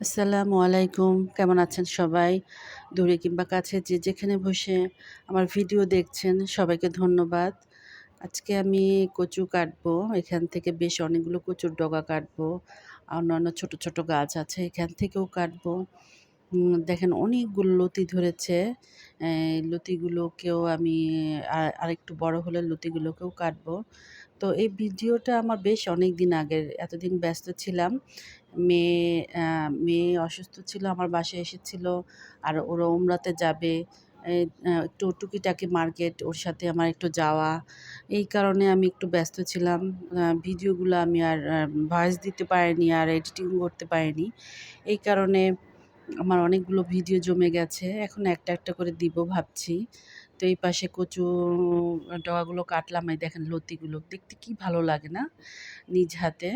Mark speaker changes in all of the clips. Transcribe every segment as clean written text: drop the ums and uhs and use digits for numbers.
Speaker 1: আসসালামু আলাইকুম। কেমন আছেন সবাই? দূরে কিংবা কাছে যে যেখানে বসে আমার ভিডিও দেখছেন সবাইকে ধন্যবাদ। আজকে আমি কচু কাটবো। এখান থেকে বেশ অনেকগুলো কচুর ডগা কাটবো। অন্যান্য ছোট, ছোট গাছ আছে এখান থেকেও কাটবো। দেখেন অনেকগুলো লতি ধরেছে। লতিগুলোকেও আমি আরেকটু বড় হলে লতিগুলোকেও কাটবো। তো এই ভিডিওটা আমার বেশ অনেকদিন আগের। এতদিন ব্যস্ত ছিলাম। মেয়ে আ মেয়ে অসুস্থ ছিল, আমার বাসায় এসেছিল। আর ওরা উমরাতে যাবে। একটু টুকিটাকি মার্কেট ওর সাথে আমার একটু যাওয়া। এই কারণে আমি একটু ব্যস্ত ছিলাম। ভিডিওগুলো আমি আর ভয়েস দিতে পারিনি আর এডিটিং করতে পারিনি। এই কারণে আমার অনেকগুলো ভিডিও জমে গেছে। এখন একটা, একটা করে দিব ভাবছি। তো এই পাশে কচু ডগাগুলো কাটলাম। এই দেখেন লতিগুলো। দেখতে কি ভালো লাগে না? নিজ হাতে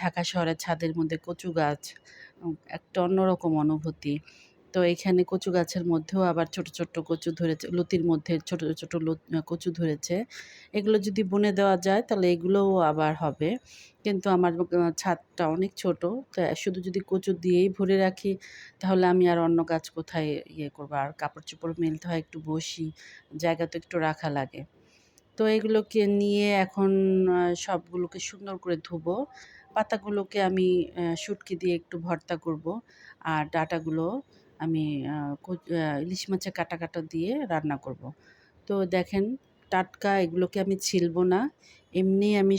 Speaker 1: ঢাকা শহরের ছাদের মধ্যে কচু গাছ। একটা অন্যরকম অনুভূতি। তো এখানে কচু গাছের মধ্যেও আবার ছোট, ছোট কচু ধরেছে। লতির মধ্যে ছোট, ছোট কচু ধরেছে। এগুলো যদি বুনে দেওয়া যায় তাহলে এগুলোও আবার হবে। কিন্তু আমার ছাদটা অনেক ছোট। তো শুধু যদি কচু দিয়েই ভরে রাখি তাহলে আমি আর অন্য গাছ কোথায় ইয়ে করব? আর কাপড়-চোপড় মেলতে হয়, একটু বসি। জায়গা তো একটু রাখা লাগে। তো এগুলোকে নিয়ে এখন সবগুলোকে সুন্দর করে ধুবো। পাতাগুলোকে আমি শুটকি দিয়ে একটু ভর্তা করব। আর ডাঁটাগুলো আমি আ ইলিশ মাছের কাঁটা, কাঁটা দিয়ে রান্না করব। তো দেখেন টাটকা এগুলোকে আমি ছিলব না। এমনি আমি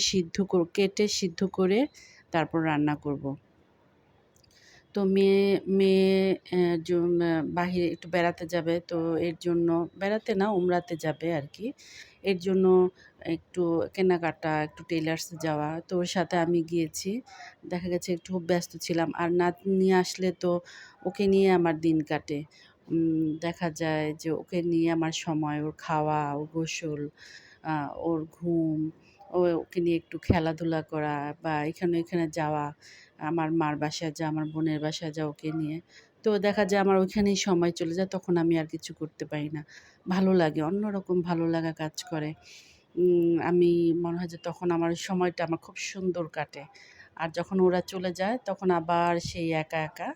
Speaker 1: কেটে সিদ্ধ করে তারপর রান্না করব। তো মেয়ে অ্যা জন বাহিরে একটু বেড়াতে যাবে। তো এর জন্য বেড়াতে না উমরাতে যাবে আরকি। এর জন্য একটু কেনাকাটা, একটু টেইলার্সে যাওয়া। তো ওর সাথে আমি গিয়েছি। দেখা গেছে একটু ব্যস্ত ছিলাম। আর নাতনি আসলে তো ওকে নিয়ে আমার দিন কাটে। দেখা যায় যে ওকে নিয়ে আমার সময়, ওর খাওয়া, ওর গোসল, আ ওর ঘুম, ওকে নিয়ে একটু খেলাধুলা করা বা এখানে ওইখানে যাওয়া। আমার মার বাসায় যাওয়া, আমার বোনের বাসায় যাওয়া ওকে নিয়ে। তো দেখা যায় আমার ওইখানেই সময় চলে যায়। তখন আমি আর কিছু করতে পারি না। ভালো লাগে, অন্যরকম ভালো লাগা কাজ করে। আমি মনে হয় যে তখন আমার ওই সময়টা আমার খুব সুন্দর কাটে। আর যখন ওরা চলে যায় তখন আবার সেই একা, একা,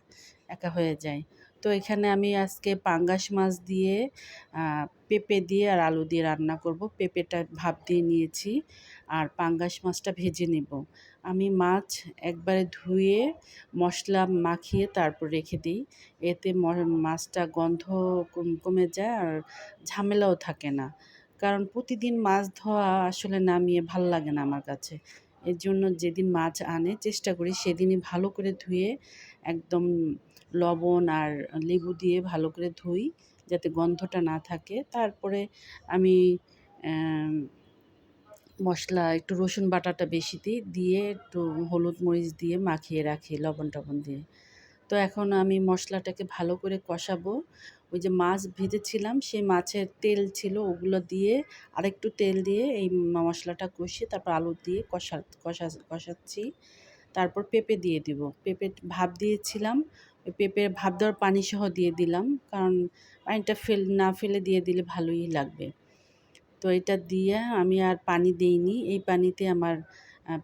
Speaker 1: একা হয়ে যাই। তো এখানে আমি আজকে পাঙ্গাস মাছ দিয়ে আ পেঁপে দিয়ে আর আলু দিয়ে রান্না করব। পেঁপেটা ভাপ দিয়ে নিয়েছি আর পাঙ্গাস মাছটা ভেজে নেব। আমি মাছ একবারে ধুয়ে মসলা মাখিয়ে তারপর রেখে দিই। এতে মাছটা গন্ধ কমে যায় আর ঝামেলাও থাকে না। কারণ প্রতিদিন মাছ ধোয়া আসলে নামিয়ে ভাল লাগে না আমার কাছে। এর জন্য যেদিন মাছ আনে চেষ্টা করি সেদিনই ভালো করে ধুয়ে একদম লবণ আর লেবু দিয়ে ভালো করে ধুই যাতে গন্ধটা না থাকে। তারপরে আমি অ্যা মসলা একটু রসুন বাটাটা বেশি দিই, দিয়ে একটু হলুদ মরিচ দিয়ে মাখিয়ে রাখি লবণ-টবণ দিয়ে। তো এখন আমি মসলাটাকে ভালো করে কষাবো। ওই যে মাছ ভেজেছিলাম সেই মাছের তেল ছিল ওগুলো দিয়ে আরেকটু তেল দিয়ে এই মসলাটা কষিয়ে তারপর আলু দিয়ে কষাচ্ছি। তারপর পেঁপে দিয়ে দিব। পেঁপে ভাপ দিয়েছিলাম। ওই পেঁপের ভাপ দেওয়ার পানি সহ দিয়ে দিলাম। কারণ পানিটা না ফেলে দিয়ে দিলে ভালোই লাগবে। তো এটা দিয়ে আমি আর পানি দেইনি। এই পানিতে আমার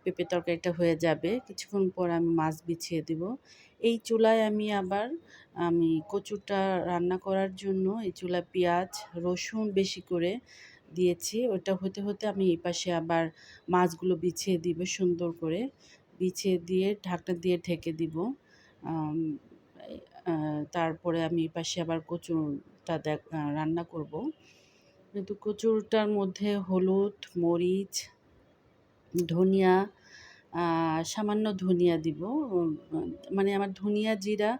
Speaker 1: পেঁপে তরকারিটা হয়ে যাবে। কিছুক্ষণ পর আমি মাছ বিছিয়ে দিব। এই চুলায় আমি কচুটা রান্না করার জন্য এই চুলায় পেঁয়াজ, রসুন বেশি করে দিয়েছি। ওটা হতে, হতে আমি এই পাশে আবার মাছগুলো বিছিয়ে দিব সুন্দর করে। বিছিয়ে দিয়ে ঢাকনা দিয়ে ঢেকে দিব। আম এই তারপরে আমি এই পাশে আবার কচুটা রান্না করব। কিন্তু কচুরটার মধ্যে হলুদ, মরিচ, ধনিয়া, আ সামান্য ধনিয়া দিব। উম মানে আমার ধনিয়া, জিরা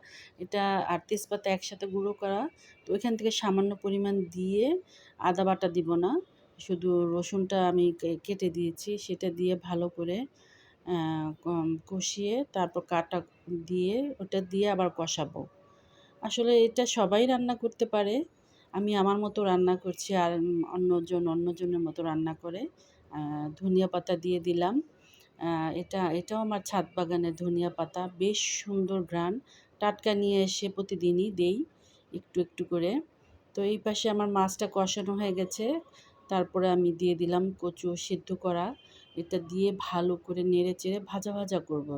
Speaker 1: এটা আর তেজপাতা একসাথে গুঁড়ো করা। তো ওইখান থেকে সামান্য পরিমাণ দিয়ে আদা বাটা দিব না। শুধু রসুনটা আমি কেটে দিয়েছি। সেটা দিয়ে ভালো করে অ্যা কষিয়ে তারপর কাটা দিয়ে ওটা দিয়ে আবার কষাবো। আসলে এটা সবাই রান্না করতে পারে। আমি আমার মতো রান্না করছি আর অন্যজনের মতো রান্না করে। আ ধনিয়া পাতা দিয়ে দিলাম। আ এটাও আমার ছাদ বাগানের ধনিয়া পাতা। বেশ সুন্দর ঘ্রাণ। টাটকা নিয়ে এসে প্রতিদিনই দেই একটু, একটু করে। তো এই পাশে আমার মাছটা কষানো হয়ে গেছে। তারপরে আমি দিয়ে দিলাম কচু সিদ্ধ করা। এটা দিয়ে ভালো করে নেড়ে-চেড়ে ভাজা, ভাজা করব।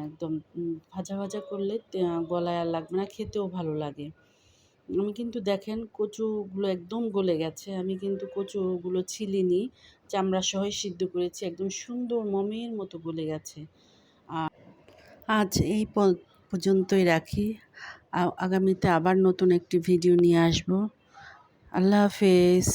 Speaker 1: একদম ভাজা, ভাজা করলে গলায় আর লাগবে না, খেতেও ভালো লাগে। আমি কিন্তু দেখেন কচুগুলো একদম গলে গেছে। আমি কিন্তু কচুগুলো ছিলিনি, চামড়া সহই সিদ্ধ করেছি। একদম সুন্দর মমের মতো গলে গেছে। আজ এই পর্যন্তই রাখি। আগামীতে আবার নতুন একটি ভিডিও নিয়ে আসবো। আল্লাহ হাফেজ।